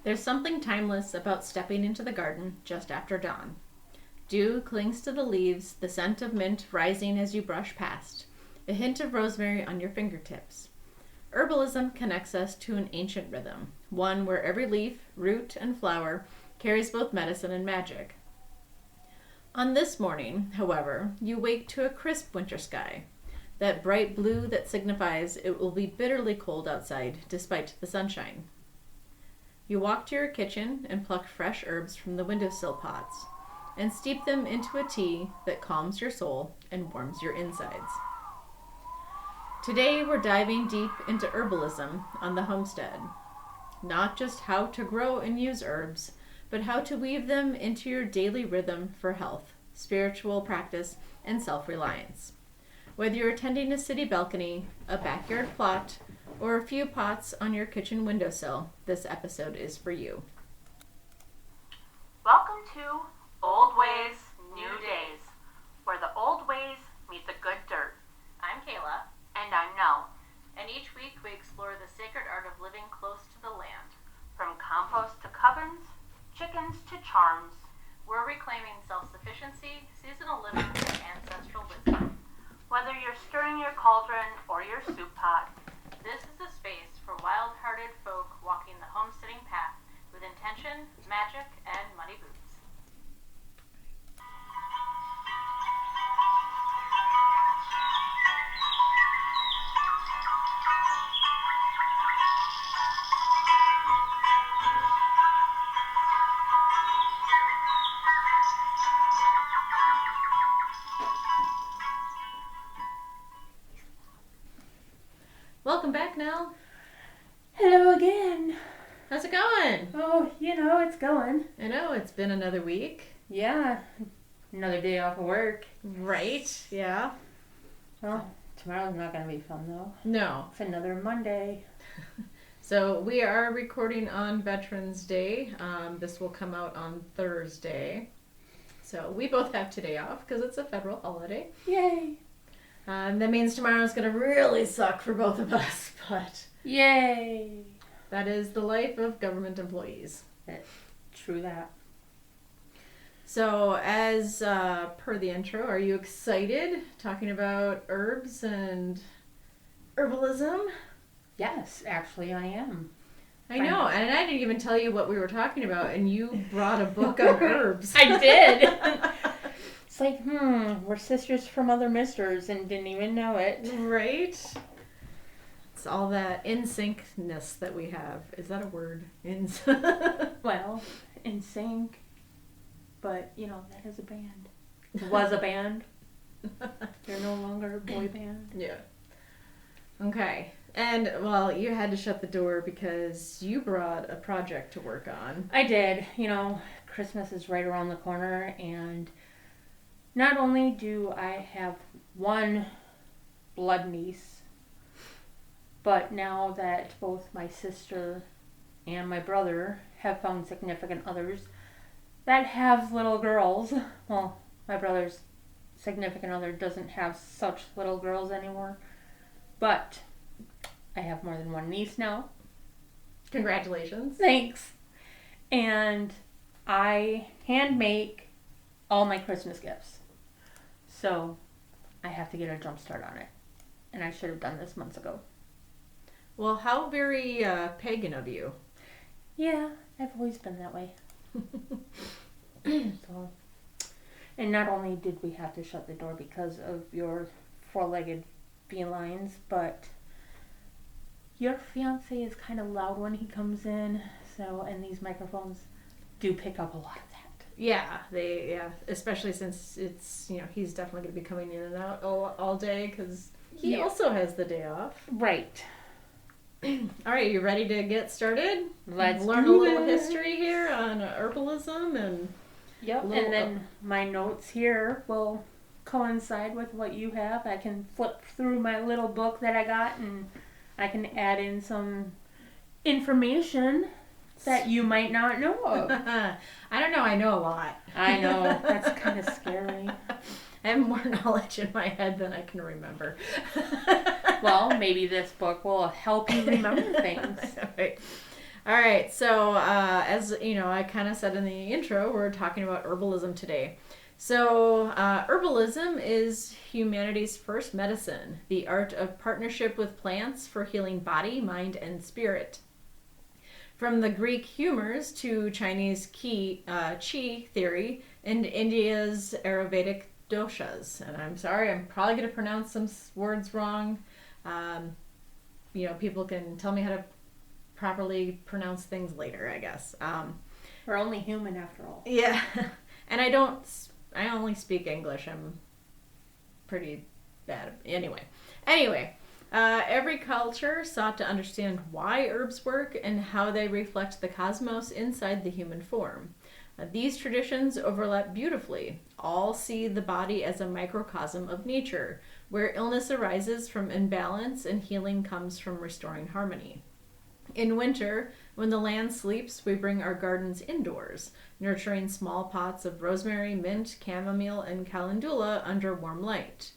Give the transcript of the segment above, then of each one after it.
There's something timeless about stepping into the garden just after dawn. Dew clings to the leaves, the scent of mint rising as you brush past, a hint of rosemary on your fingertips. Herbalism connects us to an ancient rhythm, one where every leaf, root, and flower carries both medicine and magic. On this morning, however, you wake to a crisp winter sky, that bright blue that signifies it will be bitterly cold outside despite the sunshine. You walk to your kitchen and pluck fresh herbs from the windowsill pots and steep them into a tea that calms your soul and warms your insides. Today we're diving deep into herbalism on the Homestead. Not just how to grow and use herbs, but how to weave them into your daily rhythm for health, spiritual practice, and self-reliance. Whether you're tending a city balcony, a backyard plot, or a few pots on your kitchen windowsill, this episode is for you. Welcome to Old Ways, New Days, where the old ways meet the good dirt. I'm Kayla. And I'm Nell. And each week we explore the sacred art of living close to the land. From compost to covens, chickens to charms, we're reclaiming self-sufficiency, seasonal living, and ancestral wisdom. Whether you're stirring your cauldron or your soup pot, this is a space for wild-hearted folk walking the homesteading path with intention, magic, and muddy boots. Welcome back, Nell. Hello again. How's it going? Oh, it's going. I know, it's been another week. Yeah. Another day off of work. Right, yeah. Well, tomorrow's not going to be fun, though. No. It's another Monday. So we are recording on Veterans Day. This will come out on Thursday. So we both have today off because it's a federal holiday. Yay. That means tomorrow's going to really suck for both of us, but Yay. that is the life of government employees. True that. So as per the intro, are you excited talking about herbs and herbalism? Yes, actually I am. I know, and I didn't even tell you what we were talking about, and you brought a book on herbs. I did. It's like, we're sisters from other misters and didn't even know it. Right? It's all that in-syncness that we have. Is that a word? Well, in sync. But, that is a band. It was a band. They're no longer a boy band. Yeah. Okay. And, well, you had to shut the door because you brought a project to work on. I did. Christmas is right around the corner, and not only do I have one blood niece, but now that both my sister and my brother have found significant others that have little girls, well, my brother's significant other doesn't have such little girls anymore, but I have more than one niece now. Congratulations. Thanks. And I hand make all my Christmas gifts. So I have to get a jump start on it. And I should have done this months ago. Well, how very pagan of you. Yeah, I've always been that way. So, and not only did we have to shut the door because of your four-legged felines, but your fiance is kind of loud when he comes in. So, and these microphones do pick up a lot of that. Yeah, especially since it's, he's definitely going to be coming in and out all day because he also has the day off. Right. All right, you ready to get started? Let's learn a little history here on herbalism and Yep, and then my notes here will coincide with what you have. I can flip through my little book that I got and I can add in some information that you might not know of. I don't know, I know a lot. I know, that's kind of scary. I have more knowledge in my head than I can remember. Well, maybe this book will help you remember things. Right. All right, so as you know, I kind of said in the intro, we're talking about herbalism today. So, herbalism is humanity's first medicine, the art of partnership with plants for healing body, mind, and spirit. From the Greek humours to Chinese qi theory and India's Ayurvedic doshas. And I'm sorry, I'm probably going to pronounce some words wrong. People can tell me how to properly pronounce things later, I guess. We're only human after all. Yeah. And I only speak English. I'm pretty bad. Anyway, every culture sought to understand why herbs work and how they reflect the cosmos inside the human form. These traditions overlap beautifully. All see the body as a microcosm of nature, where illness arises from imbalance and healing comes from restoring harmony. In winter, when the land sleeps, we bring our gardens indoors, nurturing small pots of rosemary, mint, chamomile, and calendula under warm light.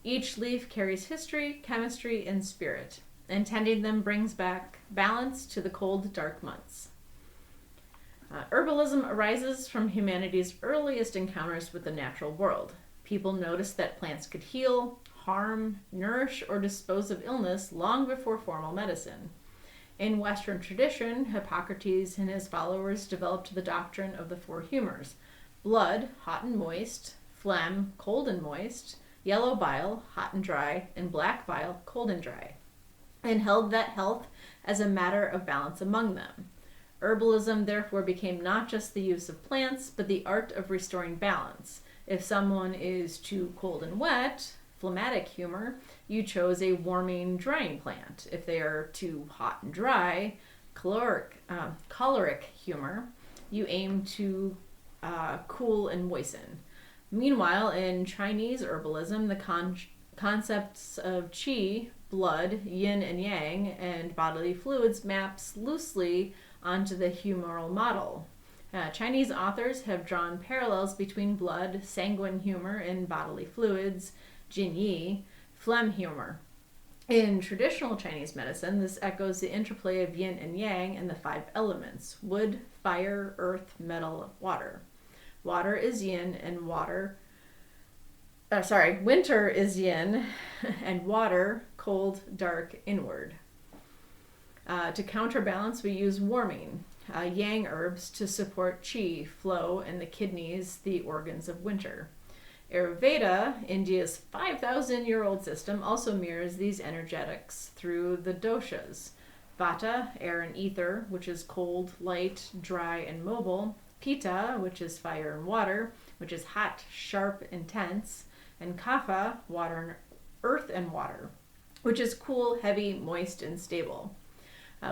Each leaf carries history, chemistry, and spirit, and tending them brings back balance to the cold, dark months. Herbalism arises from humanity's earliest encounters with the natural world. People noticed that plants could heal, harm, nourish, or dispose of illness long before formal medicine. In Western tradition, Hippocrates and his followers developed the doctrine of the four humours: blood, hot and moist; phlegm, cold and moist; yellow bile, hot and dry; and black bile, cold and dry, and held that health as a matter of balance among them. Herbalism therefore became not just the use of plants, but the art of restoring balance. If someone is too cold and wet, phlegmatic humor, you chose a warming, drying plant. If they are too hot and dry, choleric humor, you aim to cool and moisten. Meanwhile, in Chinese herbalism, the concepts of qi, blood, yin and yang, and bodily fluids maps loosely onto the humoral model. Chinese authors have drawn parallels between blood, sanguine humor, and bodily fluids, jin yi, phlegm humor. In traditional Chinese medicine, this echoes the interplay of yin and yang and the five elements: wood, fire, earth, metal, water. Water is yin and winter is yin and water, cold, dark, inward. To counterbalance, we use warming, yang herbs to support qi flow and the kidneys, the organs of winter. Ayurveda, India's 5,000-year-old system, also mirrors these energetics through the doshas: vata, air and ether, which is cold, light, dry, and mobile; pitta, which is fire and water, which is hot, sharp, intense; and kapha, earth and water, which is cool, heavy, moist, and stable.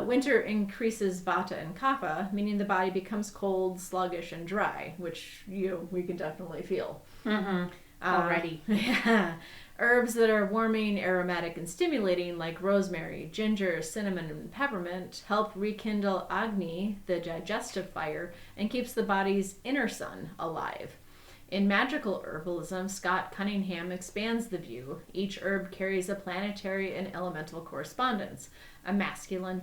Winter increases vata and kapha, meaning the body becomes cold, sluggish, and dry, which we can definitely feel. Already. Yeah. Herbs that are warming, aromatic, and stimulating, like rosemary, ginger, cinnamon, and peppermint, help rekindle Agni, the digestive fire, and keeps the body's inner sun alive. In magical herbalism, Scott Cunningham expands the view. Each herb carries a planetary and elemental correspondence, a masculine,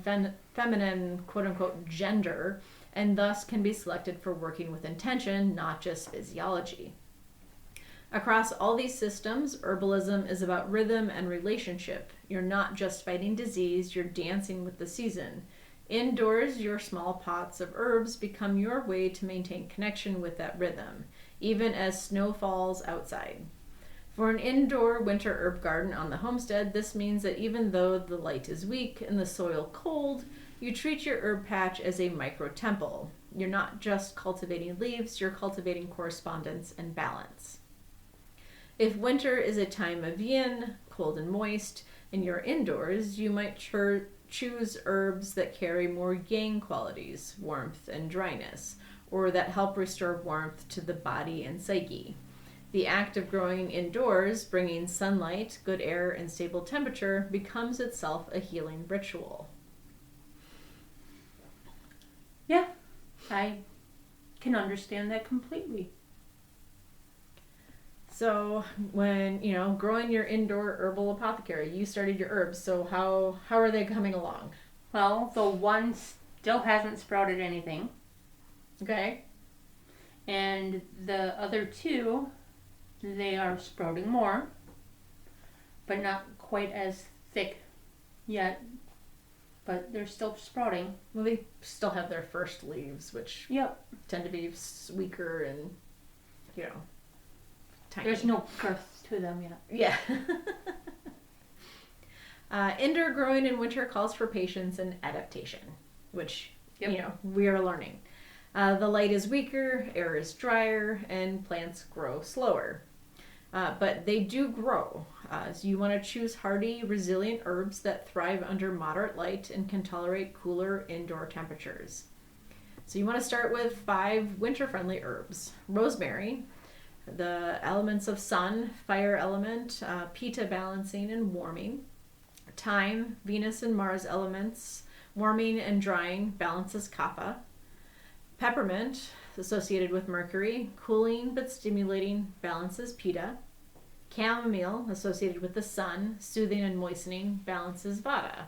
feminine, quote-unquote, gender, and thus can be selected for working with intention, not just physiology. Across all these systems, herbalism is about rhythm and relationship. You're not just fighting disease, you're dancing with the season. Indoors, your small pots of herbs become your way to maintain connection with that rhythm, even as snow falls outside. For an indoor winter herb garden on the homestead, this means that even though the light is weak and the soil cold, you treat your herb patch as a micro-temple. You're not just cultivating leaves, you're cultivating correspondence and balance. If winter is a time of yin, cold and moist, and you're indoors, you might choose herbs that carry more yang qualities, warmth and dryness, or that help restore warmth to the body and psyche. The act of growing indoors, bringing sunlight, good air, and stable temperature, becomes itself a healing ritual. Yeah, I can understand that completely. So when, growing your indoor herbal apothecary, you started your herbs, so how are they coming along? Well, the ones still hasn't sprouted anything. Okay. And the other two, they are sprouting more, but not quite as thick yet. But they're still sprouting. Well, they still have their first leaves, which tend to be weaker and, tiny. There's no girth to them yet. Yeah. Indoor growing in winter calls for patience and adaptation, which, we are learning. The light is weaker, air is drier, and plants grow slower. But they do grow. So you want to choose hardy, resilient herbs that thrive under moderate light and can tolerate cooler indoor temperatures. So you want to start with 5 winter-friendly herbs. Rosemary, the elements of sun, fire element, pitta balancing and warming. Thyme, Venus and Mars elements, warming and drying, balances kapha. Peppermint, associated with Mercury, cooling but stimulating, balances pitta. Chamomile, associated with the sun, soothing and moistening, balances vata.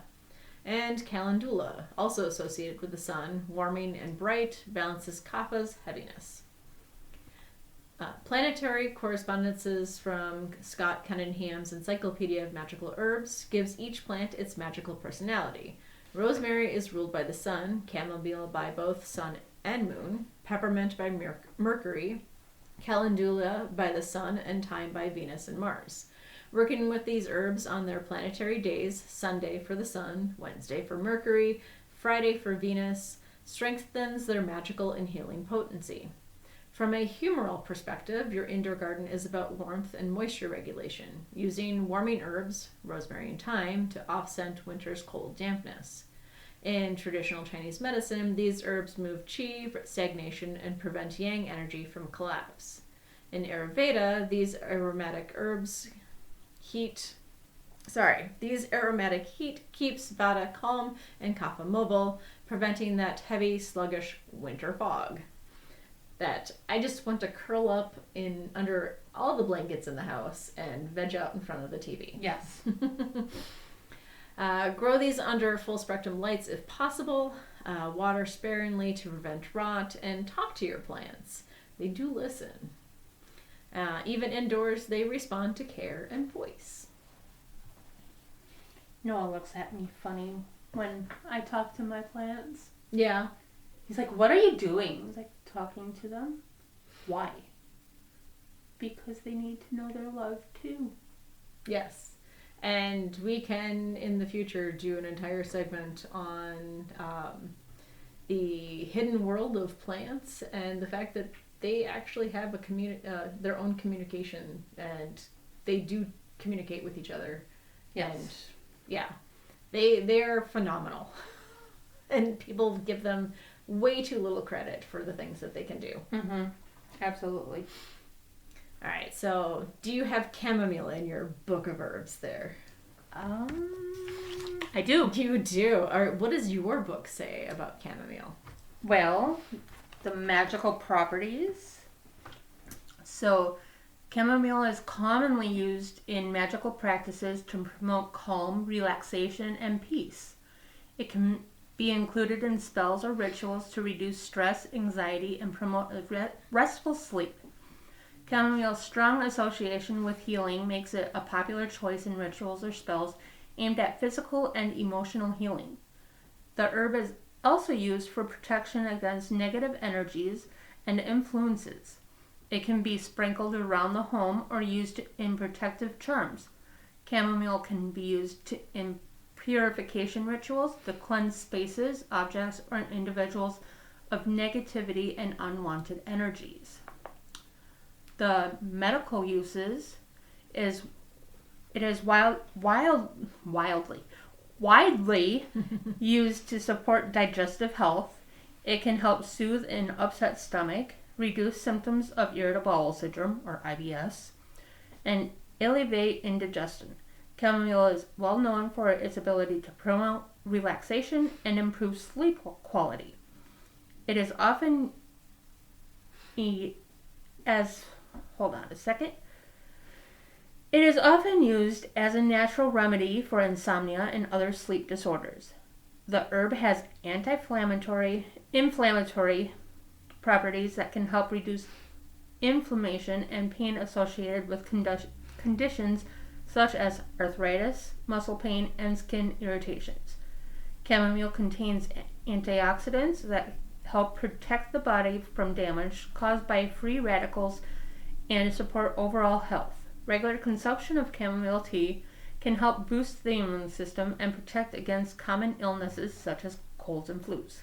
And calendula, also associated with the sun, warming and bright, balances kapha's heaviness. Planetary correspondences from Scott Cunningham's Encyclopedia of Magical Herbs gives each plant its magical personality. Rosemary is ruled by the sun, chamomile by both sun and moon, peppermint by Mercury, calendula by the sun, and thyme by Venus and Mars. Working with these herbs on their planetary days, Sunday for the sun, Wednesday for Mercury, Friday for Venus, strengthens their magical and healing potency. From a humoral perspective, your indoor garden is about warmth and moisture regulation, using warming herbs, rosemary and thyme, to offset winter's cold dampness. In traditional Chinese medicine, these herbs move qi, stagnation, and prevent yang energy from collapse. In Ayurveda, these aromatic heat keeps vata calm and kapha mobile, preventing that heavy, sluggish winter fog that I just want to curl up in under all the blankets in the house and veg out in front of the TV. Yes. Grow these under full spectrum lights if possible. Water sparingly to prevent rot, and talk to your plants. They do listen. Even indoors, they respond to care and voice. Noah looks at me funny when I talk to my plants. Yeah. He's like, "What are you doing?" I was like, "Talking to them." Why? Because they need to know they're loved too. Yes. And we can, in the future, do an entire segment on the hidden world of plants and the fact that they actually have their own communication, and they do communicate with each other. Yes. And yeah, they are phenomenal. And people give them way too little credit for the things that they can do. Mm-hmm. Absolutely. All right, so do you have chamomile in your book of herbs there? I do. You do. All right, what does your book say about chamomile? Well, the magical properties. So, chamomile is commonly used in magical practices to promote calm, relaxation, and peace. It can be included in spells or rituals to reduce stress, anxiety, and promote a restful sleep. Chamomile's strong association with healing makes it a popular choice in rituals or spells aimed at physical and emotional healing. The herb is also used for protection against negative energies and influences. It can be sprinkled around the home or used in protective charms. Chamomile can be used in purification rituals to cleanse spaces, objects, or individuals of negativity and unwanted energies. The medical uses is it is widely used to support digestive health. It can help soothe an upset stomach, reduce symptoms of irritable bowel syndrome or IBS, and alleviate indigestion. Chamomile is well known for its ability to promote relaxation and improve sleep quality. It is often It is often used as a natural remedy for insomnia and other sleep disorders. The herb has inflammatory properties that can help reduce inflammation and pain associated with conditions such as arthritis, muscle pain, and skin irritations. Chamomile contains antioxidants that help protect the body from damage caused by free radicals and support overall health. Regular consumption of chamomile tea can help boost the immune system and protect against common illnesses such as colds and flus.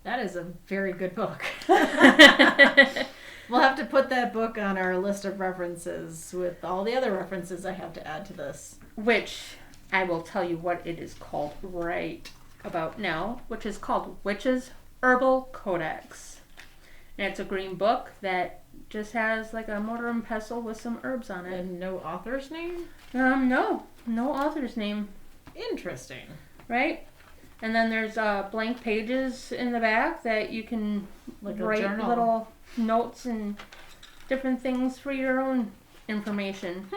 That is a very good book. We'll have to put that book on our list of references with all the other references I have to add to this. Which I will tell you what it is called right about now, which is called Witch's Herbal Codex. And it's a green book that just has like a mortar and pestle with some herbs on it. And no author's name? No author's name. Interesting. Right? And then there's blank pages in the back that you can write little notes and different things for your own information.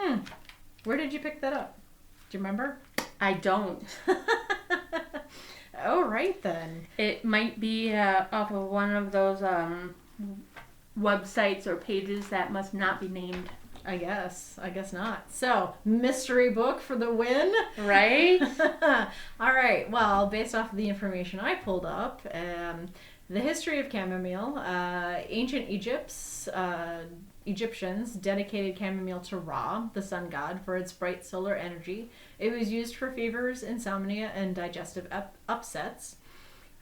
Where did you pick that up? Do you remember? I don't. Oh, right then. It might be off of one of those websites or pages that must not be named. I guess not. So, mystery book for the win. Right? All right. Well, based off of the information I pulled up, the history of chamomile, ancient Egyptians dedicated chamomile to Ra, the sun god, for its bright solar energy. It was used for fevers, insomnia, and digestive upsets.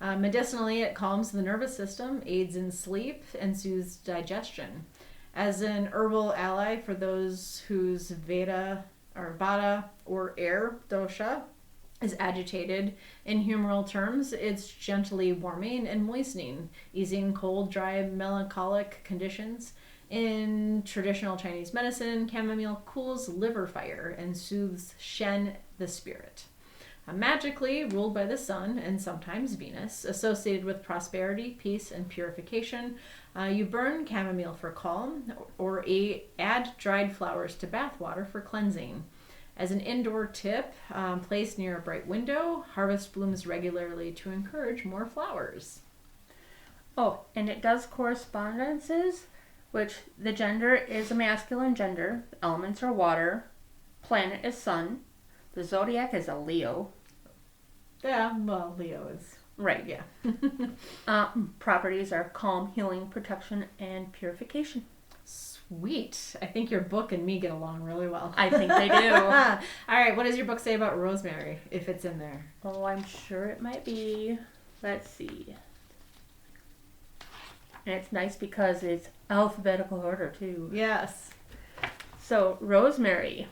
Medicinally, it calms the nervous system, aids in sleep, and soothes digestion. As an herbal ally for those whose Vata or air dosha is agitated, in humoral terms, it's gently warming and moistening, easing cold, dry, melancholic conditions. In traditional Chinese medicine, chamomile cools liver fire and soothes Shen, the spirit. Magically ruled by the sun and sometimes Venus, associated with prosperity, peace, and purification, you burn chamomile for calm or add dried flowers to bath water for cleansing. As an indoor tip, placed near a bright window, harvest blooms regularly to encourage more flowers. Oh, and it does correspondences, which the gender is a masculine gender, the elements are water, planet is sun, the zodiac is a Leo. Yeah, well, Leo is... Right. Yeah. Properties are calm, healing, protection, and purification. Sweet. I think your book and me get along really well. I think they do. All right, what does your book say about rosemary, if it's in there? Oh, I'm sure it might be. Let's see. And it's nice because it's alphabetical order, too. Yes. So, rosemary.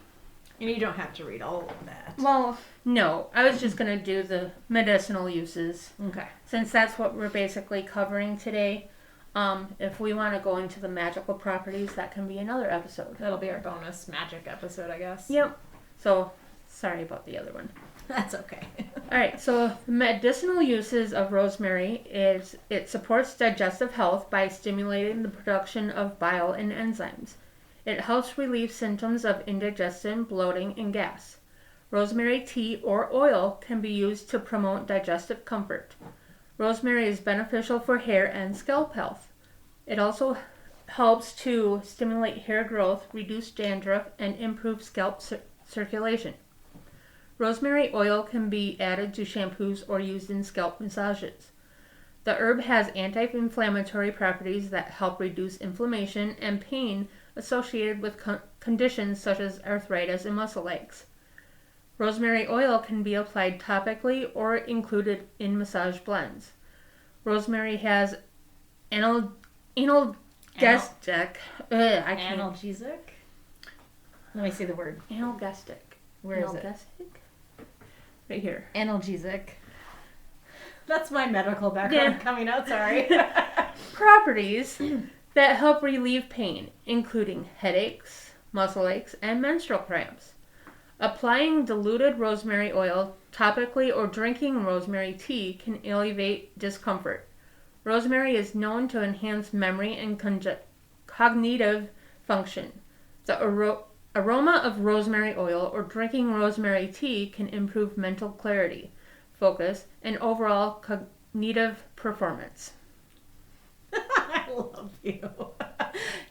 And you don't have to read all of that. Well, no. I was just going to do the medicinal uses. Okay. Since that's what we're basically covering today. If we want to go into the magical properties, that can be another episode. That'll be our bonus magic episode, I guess. Yep. So, sorry about the other one. That's okay. All right, so the medicinal uses of rosemary is it supports digestive health by stimulating the production of bile and enzymes. It helps relieve symptoms of indigestion, bloating, and gas. Rosemary tea or oil can be used to promote digestive comfort. Rosemary is beneficial for hair and scalp health. It also helps to stimulate hair growth, reduce dandruff, and improve scalp circulation. Rosemary oil can be added to shampoos or used in scalp massages. The herb has anti-inflammatory properties that help reduce inflammation and pain associated with conditions such as arthritis and muscle aches. Rosemary oil can be applied topically or included in massage blends. Rosemary has analgesic. Analgesic? Let me see the word. Analgesic. Where is it? Right here. Analgesic. That's my medical background coming out, sorry. Properties that help relieve pain, including headaches, muscle aches, and menstrual cramps. Applying diluted rosemary oil topically or drinking rosemary tea can alleviate discomfort. Rosemary is known to enhance memory and cognitive function. The aroma of rosemary oil or drinking rosemary tea can improve mental clarity. focus, and overall cognitive performance. I love you.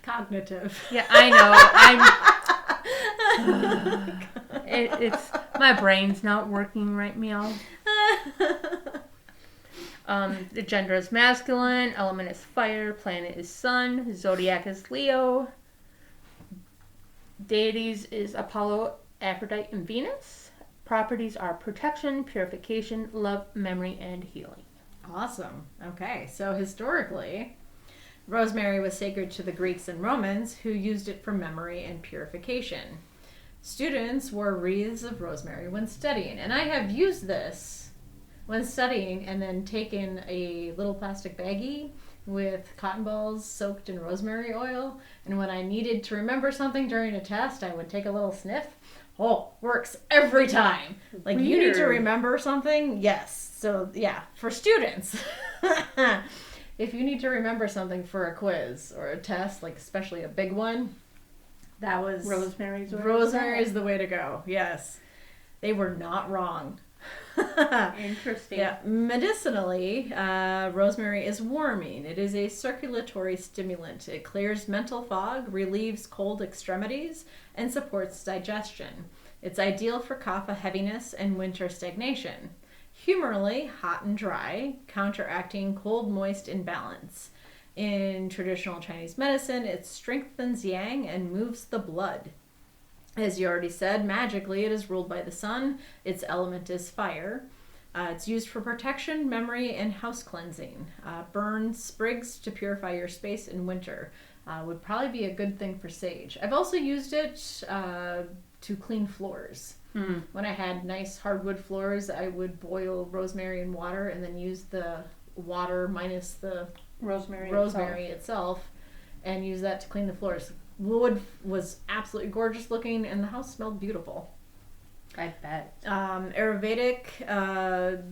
Cognitive. Yeah, I know. It's my brain's not working right, meow. The gender is masculine, element is fire, planet is sun, zodiac is Leo, deities is Apollo, Aphrodite, and Venus. Properties are protection, purification, love, memory, and healing. Awesome. Okay, so historically, rosemary was sacred to the Greeks and Romans, who used it for memory and purification. Students wore wreaths of rosemary when studying, and I have used this when studying and then taken a little plastic baggie with cotton balls soaked in rosemary oil, and when I needed to remember something during a test, I would take a little sniff. Oh, works every time. Like, Weird. You need to remember something? Yes. So, yeah, for students. If you need to remember something for a quiz or a test, like especially a big one, that was... Rosemary is the way to go. Yes. They were not wrong. Interesting. Yeah. Medicinally, rosemary is warming. It is a circulatory stimulant. It clears mental fog, relieves cold extremities, and supports digestion. It's ideal for kapha heaviness and winter stagnation. Humorally, hot and dry, counteracting cold-moist imbalance. In traditional Chinese medicine, it strengthens yang and moves the blood. As you already said, magically it is ruled by the sun. Its element is fire. It's used for protection, memory, and house cleansing. Burn sprigs to purify your space in winter. Would probably be a good thing for sage. I've also used it to clean floors. When I had nice hardwood floors, I would boil rosemary in water and then use the water minus the rosemary itself and use that to clean the floors. Wood was absolutely gorgeous looking, and the house smelled beautiful. I bet. Ayurvedic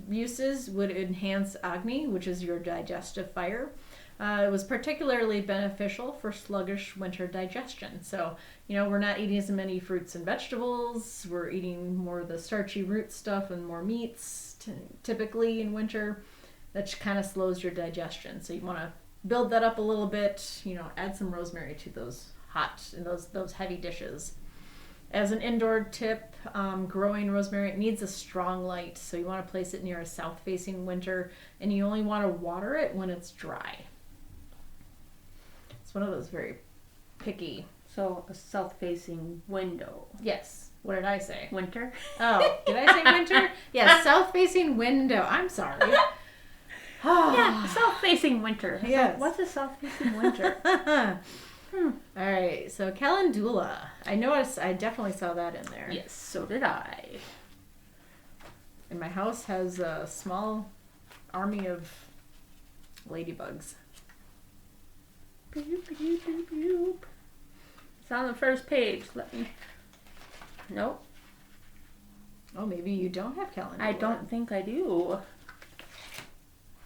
uses would enhance Agni, which is your digestive fire. It was particularly beneficial for sluggish winter digestion. So, we're not eating as many fruits and vegetables. We're eating more of the starchy root stuff and more meats, typically in winter. That kind of slows your digestion. So you want to build that up a little bit, add some rosemary to those hot and those heavy dishes. As an indoor tip, growing rosemary, it needs a strong light, so you want to place it near a south-facing winter, and you only want to water it when it's dry. It's one of those very picky. So a south-facing window. Yes. What did I say? Winter? Oh, did I say winter? Yes, south-facing window. I'm sorry. Yeah, south-facing winter. Yes. What's a south-facing winter? All right, so calendula. I noticed, I definitely saw that in there. Yes, so did I. And my house has a small army of ladybugs. Boop, boop, boop, boop. It's on the first page. Let me... Nope. Oh, maybe you don't have calendula. I don't think I do.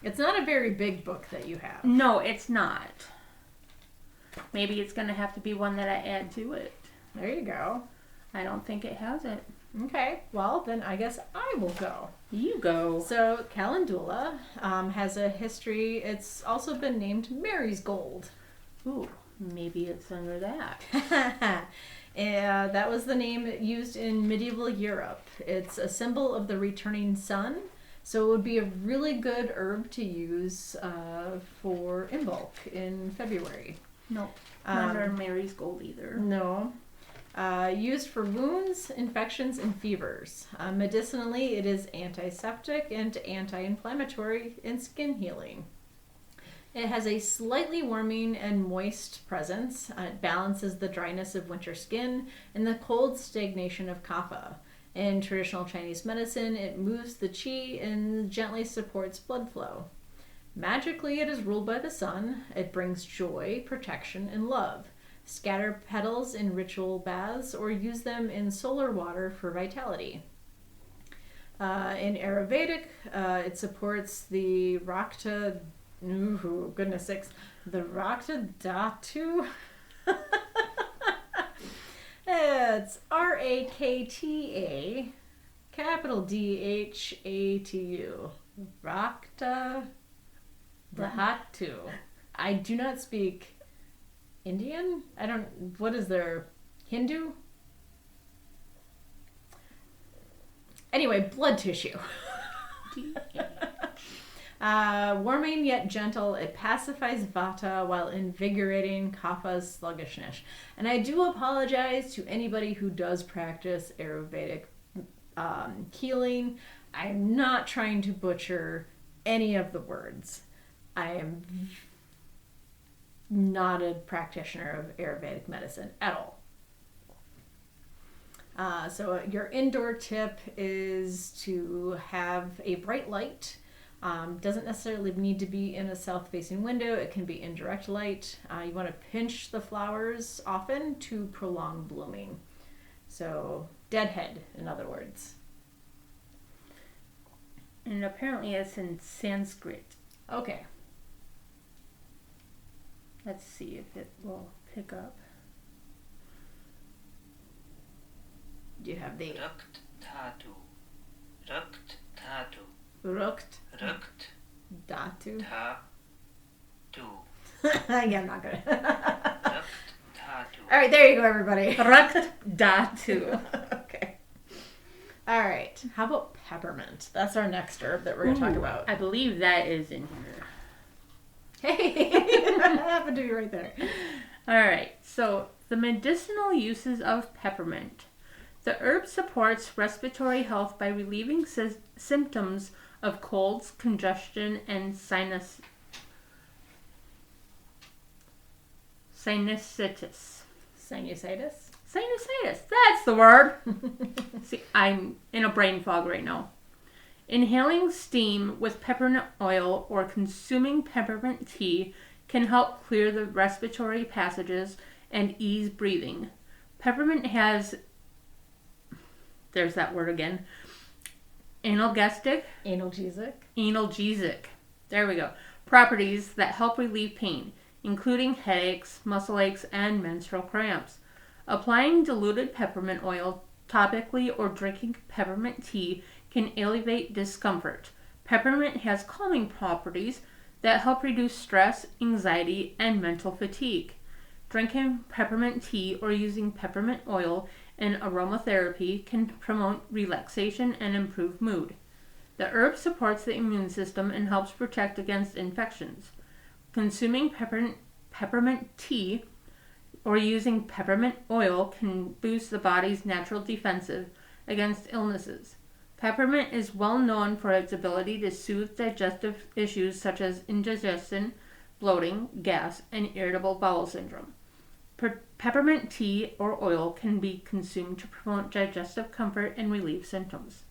It's not a very big book that you have. No, it's not. Maybe it's going to have to be one that I add to it. There you go. I don't think it has it. Okay, well, then I guess I will go. You go. So, calendula has a history. It's also been named Mary's Gold. Ooh, maybe it's under that. That was the name used in medieval Europe. It's a symbol of the returning sun. So it would be a really good herb to use for in bulk in February. No, not under Mary's Gold either. No. Used for wounds, infections, and fevers. Medicinally, it is antiseptic and anti-inflammatory and skin healing. It has a slightly warming and moist presence. It balances the dryness of winter skin and the cold stagnation of kapha. In traditional Chinese medicine, it moves the qi and gently supports blood flow. Magically, it is ruled by the sun. It brings joy, protection, and love. Scatter petals in ritual baths or use them in solar water for vitality. In Ayurvedic, it supports the Rakta, goodness sakes, the Rakta Dhatu. It's Rakta, capital Dhatu. Rakta Dhatu. I do not speak Indian. What is their Hindu? Anyway, blood tissue. Warming yet gentle, it pacifies vata while invigorating kapha's sluggishness. And I do apologize to anybody who does practice Ayurvedic healing. I'm not trying to butcher any of the words. I am not a practitioner of Ayurvedic medicine at all. So your indoor tip is to have a bright light. Doesn't necessarily need to be in a south-facing window. It can be indirect light. You want to pinch the flowers often to prolong blooming. So deadhead, in other words. And apparently it's in Sanskrit. Okay. Let's see if it will pick up. Do you have the Rakt Dhatu. Rakt Dhatu. Rukt Rakt Dhatu? Dhatu. Yeah, I'm not good. Rakt Dhatu. All right, there you go, everybody. Rakt Dhatu. Okay. All right. How about peppermint? That's our next herb that we're going to talk about. I believe that is in here. Hey, that happened to be right there. All right. So the medicinal uses of peppermint. The herb supports respiratory health by relieving symptoms of colds, congestion, and sinusitis. Sinusitis? Sinusitis. That's the word. See, I'm in a brain fog right now. Inhaling steam with peppermint oil or consuming peppermint tea can help clear the respiratory passages and ease breathing. Peppermint has, there's that word again, analgesic, there we go, properties that help relieve pain, including headaches, muscle aches, and menstrual cramps. Applying diluted peppermint oil topically or drinking peppermint tea can alleviate discomfort. Peppermint has calming properties that help reduce stress, anxiety, and mental fatigue. Drinking peppermint tea or using peppermint oil in aromatherapy can promote relaxation and improve mood. The herb supports the immune system and helps protect against infections. Consuming peppermint tea or using peppermint oil can boost the body's natural defenses against illnesses. Peppermint is well known for its ability to soothe digestive issues such as indigestion, bloating, gas, and irritable bowel syndrome. Peppermint tea or oil can be consumed to promote digestive comfort and relieve symptoms.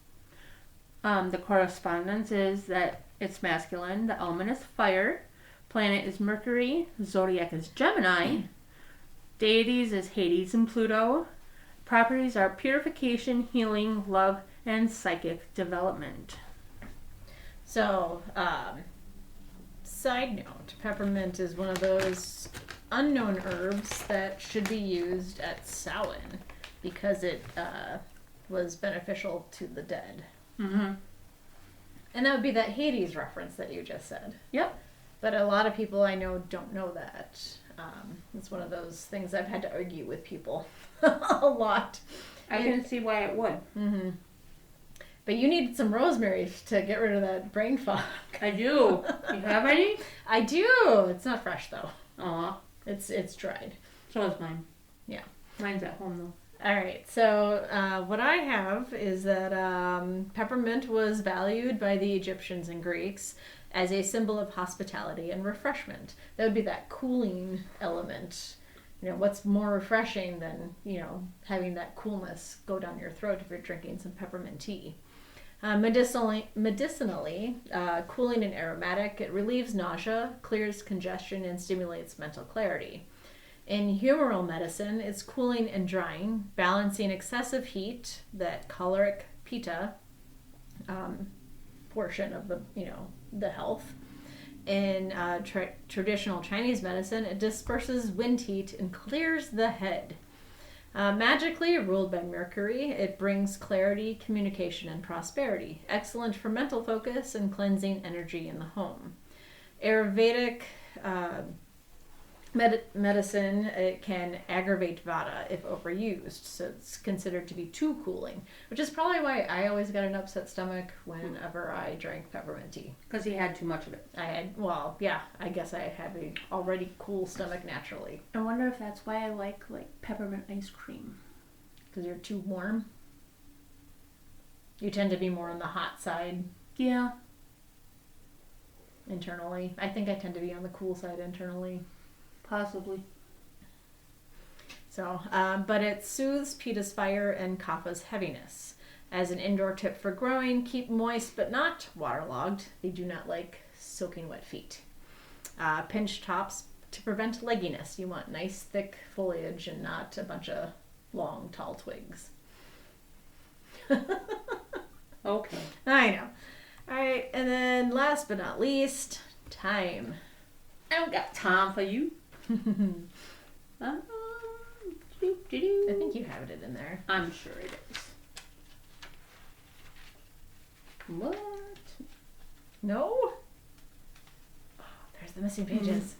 The correspondence is that it's masculine, the element is fire, planet is Mercury, zodiac is Gemini, deities is Hades and Pluto. Properties are purification, healing, love, and psychic development. So, side note, peppermint is one of those unknown herbs that should be used at Samhain because it was beneficial to the dead. Mm-hmm. And that would be that Hades reference that you just said. Yep. But a lot of people I know don't know that. It's one of those things I've had to argue with people a lot. I can see why it would. Mm-hmm. But you need some rosemary to get rid of that brain fog. I do. You have any? I do. It's not fresh though. Aw. It's dried. So is mine. Yeah. Mine's at home though. All right. So what I have is that peppermint was valued by the Egyptians and Greeks as a symbol of hospitality and refreshment. That would be that cooling element. You know, what's more refreshing than, you know, having that coolness go down your throat if you're drinking some peppermint tea. Medicinally, cooling and aromatic, it relieves nausea, clears congestion, and stimulates mental clarity. In humoral medicine, it's cooling and drying, balancing excessive heat, that choleric pitta portion of the health. In traditional Chinese medicine, it disperses wind heat and clears the head. Magically ruled by Mercury, it brings clarity, communication, and prosperity. Excellent for mental focus and cleansing energy in the home. Ayurvedic medicine, it can aggravate vata if overused, so it's considered to be too cooling, which is probably why I always got an upset stomach whenever I drank peppermint tea. Because he had too much of it. I guess I have a already cool stomach naturally. I wonder if that's why I like peppermint ice cream. Because you're too warm? You tend to be more on the hot side. Yeah. Internally. I think I tend to be on the cool side internally. Possibly. So, but it soothes Pitta's fire and Kapha's heaviness. As an indoor tip for growing, keep moist but not waterlogged. They do not like soaking wet feet. Pinch tops to prevent legginess. You want nice thick foliage and not a bunch of long tall twigs. Okay. I know. Alright, and then last but not least, thyme. I don't got time for you. I think you have it in there. I'm sure it is. What? No? Oh, there's the missing pages.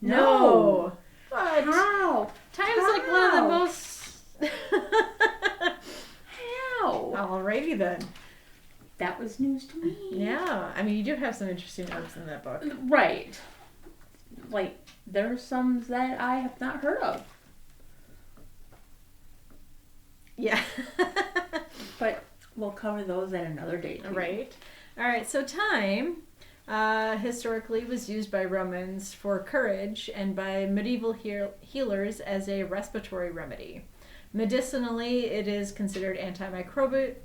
No. What? How? Thyme's like one of the most... How? Alrighty then. That was news to me. Yeah, I mean, you do have some interesting herbs in that book. Right. There's some that I have not heard of. Yeah. But we'll cover those at another date. Right. Alright, so thyme historically was used by Romans for courage and by medieval healers as a respiratory remedy. Medicinally, it is considered antimicrobial.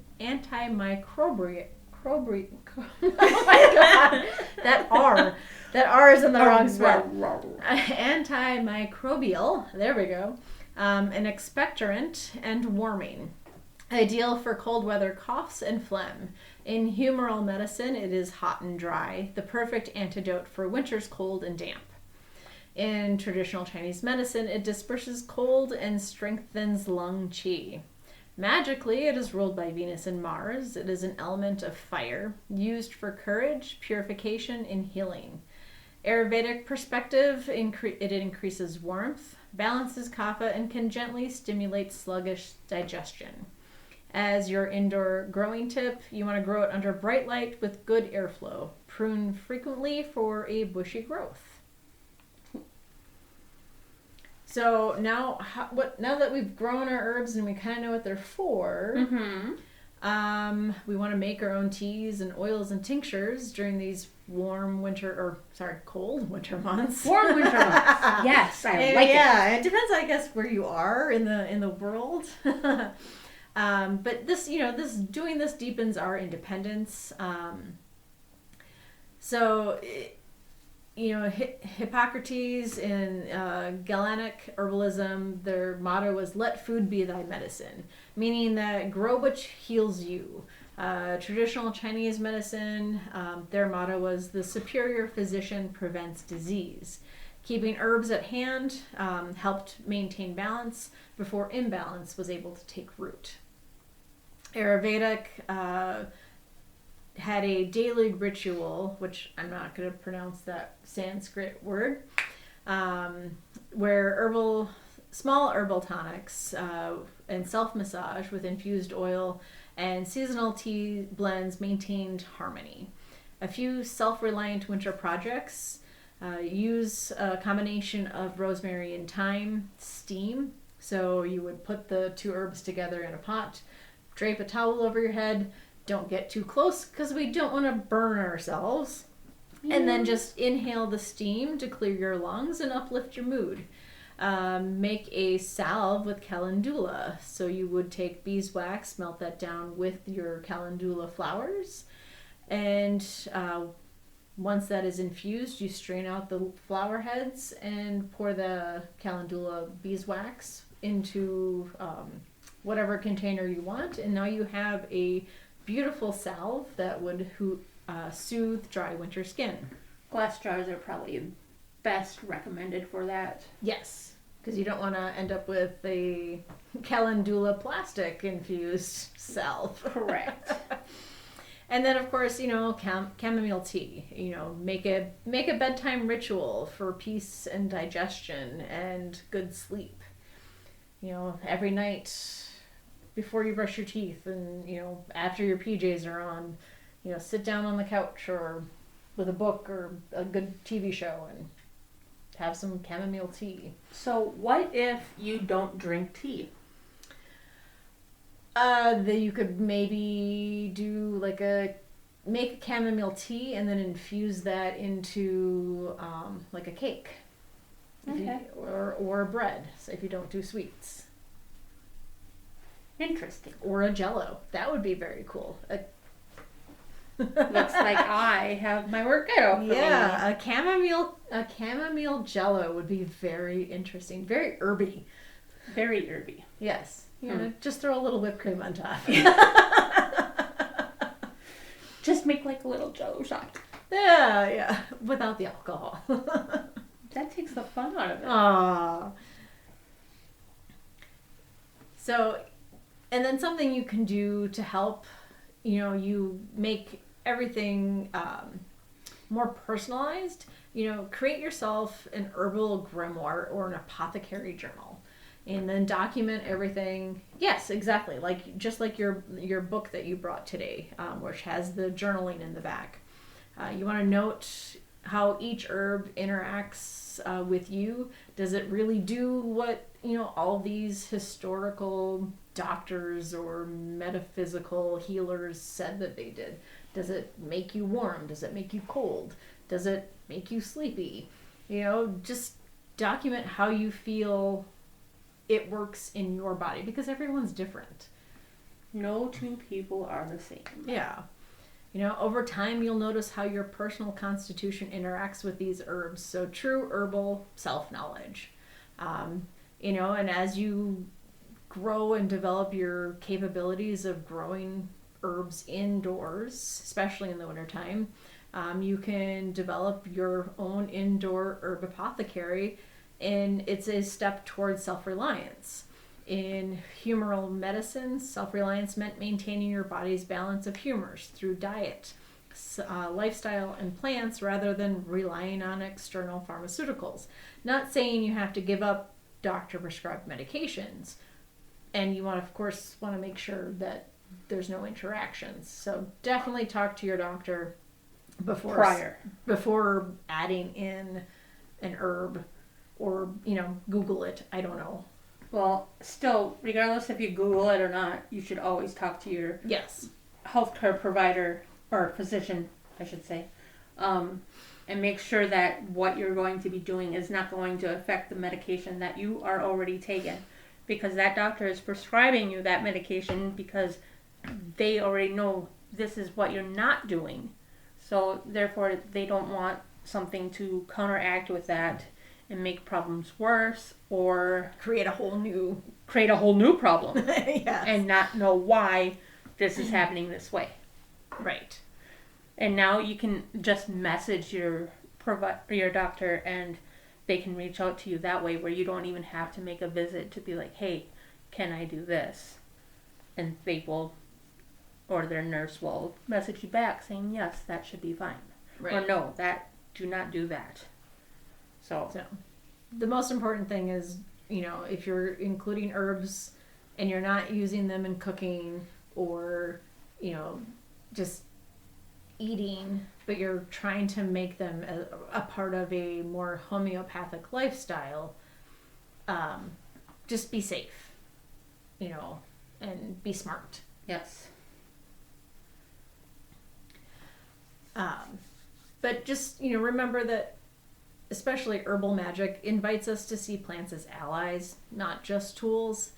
Oh my god! That R is in the wrong spot. Antimicrobial, there we go. An expectorant and warming. Ideal for cold weather coughs and phlegm. In humoral medicine, it is hot and dry, the perfect antidote for winter's cold and damp. In traditional Chinese medicine, it disperses cold and strengthens lung qi. Magically, it is ruled by Venus and Mars. It is an element of fire, used for courage, purification, and healing. Ayurvedic perspective, it increases warmth, balances kapha, and can gently stimulate sluggish digestion. As your indoor growing tip, you want to grow it under bright light with good airflow. Prune frequently for a bushy growth. So now that we've grown our herbs and we kind of know what they're for, we want to make our own teas and oils and tinctures during these cold winter months. Warm winter months. Yes, I like it. Yeah, it depends, I guess, where you are in the world. But this deepens our independence. Hippocrates in Galenic herbalism, their motto was "Let food be thy medicine," meaning that grow what heals you. Traditional Chinese medicine, their motto was "The superior physician prevents disease." Keeping herbs at hand helped maintain balance before imbalance was able to take root. Ayurvedic had a daily ritual, which I'm not going to pronounce that Sanskrit word, where small herbal tonics and self-massage with infused oil and seasonal tea blends maintained harmony. A few self-reliant winter projects use a combination of rosemary and thyme steam. So you would put the two herbs together in a pot, drape a towel over your head. Don't get too close because we don't want to burn ourselves. Yeah. And then just inhale the steam to clear your lungs and uplift your mood. Make a salve with calendula. So you would take beeswax, melt that down with your calendula flowers. And once that is infused, you strain out the flower heads and pour the calendula beeswax into whatever container you want. And now you have a beautiful salve that would soothe dry winter skin. Glass jars are probably best recommended for that. Yes. Because you don't want to end up with a calendula plastic infused self. Correct. And then, of course, chamomile tea. Make a bedtime ritual for peace and digestion and good sleep. Every night before you brush your teeth and, after your PJs are on, sit down on the couch or with a book or a good TV show and have some chamomile tea. So what if you don't drink tea? Then you could maybe do make a chamomile tea and then infuse that into like a cake. Okay. Or bread, so if you don't do sweets. Interesting. Or a jello. That would be very cool. Looks like I have my work cut out for me. Yeah, a chamomile jello would be very interesting. Very herby. Very herby. Yes. Just throw a little whipped cream on top. Just make like a little jello shot. Yeah. Without the alcohol. That takes the fun out of it. Aww. So, and then something you can do to help, you make everything more personalized, create yourself an herbal grimoire or an apothecary journal. And then document everything. Yes, exactly. Just like your book that you brought today, which has the journaling in the back. You want to note how each herb interacts with you. Does it really do what all these historical doctors or metaphysical healers said that they did? Does it make you warm? Does it make you cold? Does it make you sleepy? Just document how you feel it works in your body, because everyone's different. No two people are the same. Yeah. Over time, you'll notice how your personal constitution interacts with these herbs. So true herbal self-knowledge. And as you grow and develop your capabilities of growing herbs indoors, especially in the wintertime, you can develop your own indoor herb apothecary, and it's a step towards self-reliance. In humoral medicine, self-reliance meant maintaining your body's balance of humours through diet, lifestyle, and plants rather than relying on external pharmaceuticals. Not saying you have to give up doctor-prescribed medications, and you of course want to make sure that there's no interactions. So definitely talk to your doctor before adding in an herb, or Google it. I don't know. Well, still, regardless if you Google it or not, you should always talk to your healthcare provider or physician, I should say, and make sure that what you're going to be doing is not going to affect the medication that you are already taking, because that doctor is prescribing you that medication because they already know this is what you're not doing. So therefore, they don't want something to counteract with that and make problems worse, or create a whole new problem. Yes. And not know why this is happening this way. Right. And now you can just message your doctor, and they can reach out to you that way, where you don't even have to make a visit to be like, hey, can I do this? And they will, or their nurse will message you back saying, yes, that should be fine. Right. Or no, do not do that. So the most important thing is, if you're including herbs and you're not using them in cooking or, just eating, but you're trying to make them a part of a more homeopathic lifestyle, just be safe, and be smart. Yes. But just, remember that especially herbal magic invites us to see plants as allies, not just tools.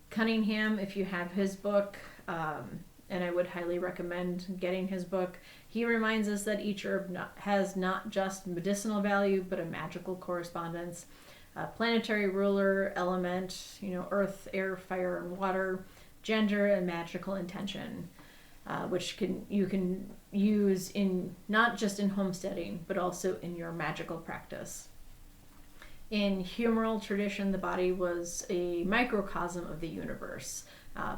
Cunningham, if you have his book, and I would highly recommend getting his book, he reminds us that each herb has not just medicinal value, but a magical correspondence, a planetary ruler, element, earth, air, fire, and water, gender, and magical intention, which you can use in not just in homesteading, but also in your magical practice. In humoral tradition, the body was a microcosm of the universe.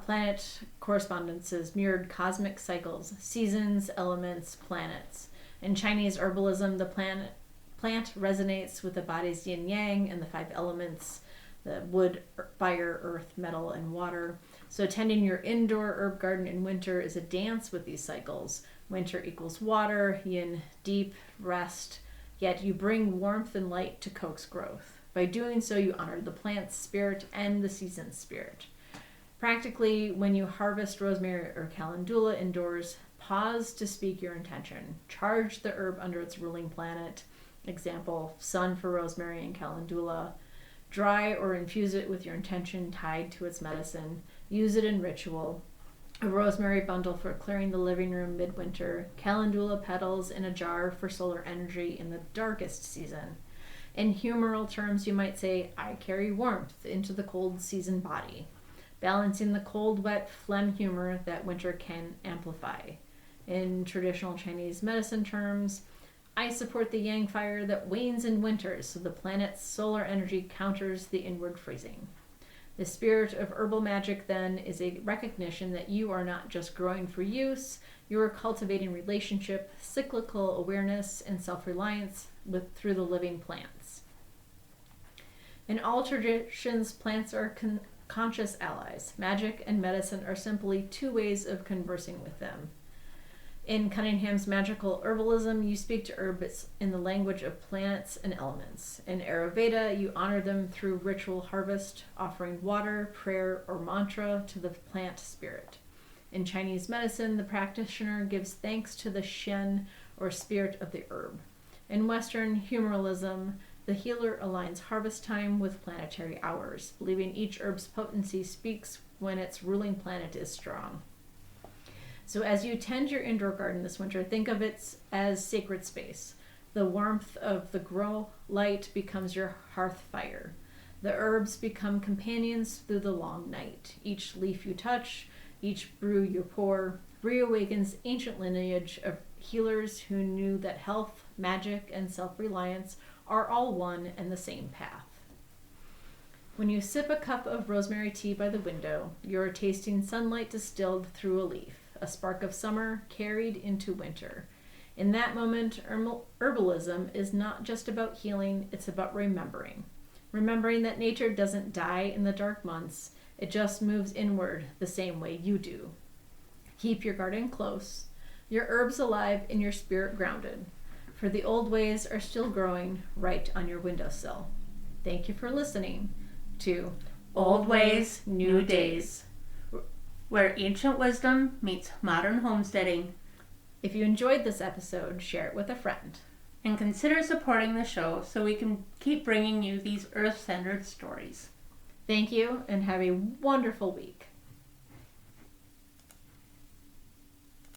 Planet correspondences mirrored cosmic cycles, seasons, elements, planets. In Chinese herbalism, the plant resonates with the body's yin yang and the 5 elements, the wood, fire, earth, metal, and water. So tending your indoor herb garden in winter is a dance with these cycles. Winter equals water, yin, deep, rest, yet you bring warmth and light to coax growth. By doing so, you honor the plant's spirit and the season's spirit. Practically, when you harvest rosemary or calendula indoors, pause to speak your intention. Charge the herb under its ruling planet. Example, sun for rosemary and calendula. Dry or infuse it with your intention tied to its medicine. Use it in ritual. A rosemary bundle for clearing the living room midwinter. Calendula petals in a jar for solar energy in the darkest season. In humoral terms, you might say, I carry warmth into the cold season body, balancing the cold, wet phlegm humor that winter can amplify. In traditional Chinese medicine terms, I support the yang fire that wanes in winters so the planet's solar energy counters the inward freezing. The spirit of herbal magic, then, is a recognition that you are not just growing for use, you are cultivating relationship, cyclical awareness, and self-reliance through the living plants. In all traditions, plants are conscious allies. Magic and medicine are simply 2 ways of conversing with them. In Cunningham's magical herbalism, you speak to herbs in the language of planets and elements. In Ayurveda, you honor them through ritual harvest, offering water, prayer, or mantra to the plant spirit. In Chinese medicine, the practitioner gives thanks to the shen, or spirit of the herb. In Western humouralism, the healer aligns harvest time with planetary hours, believing each herb's potency speaks when its ruling planet is strong. So as you tend your indoor garden this winter, think of it as sacred space. The warmth of the grow light becomes your hearth fire. The herbs become companions through the long night. Each leaf you touch, each brew you pour, reawakens ancient lineage of healers who knew that health, magic, and self-reliance are all one and the same path. When you sip a cup of rosemary tea by the window, you're tasting sunlight distilled through a leaf, a spark of summer carried into winter. In that moment, herbalism is not just about healing, it's about remembering. Remembering that nature doesn't die in the dark months, it just moves inward the same way you do. Keep your garden close, your herbs alive, and your spirit grounded, for the old ways are still growing right on your windowsill. Thank you for listening to Old Ways, New Days, where ancient wisdom meets modern homesteading. If you enjoyed this episode, share it with a friend. And consider supporting the show so we can keep bringing you these earth-centered stories. Thank you, and have a wonderful week.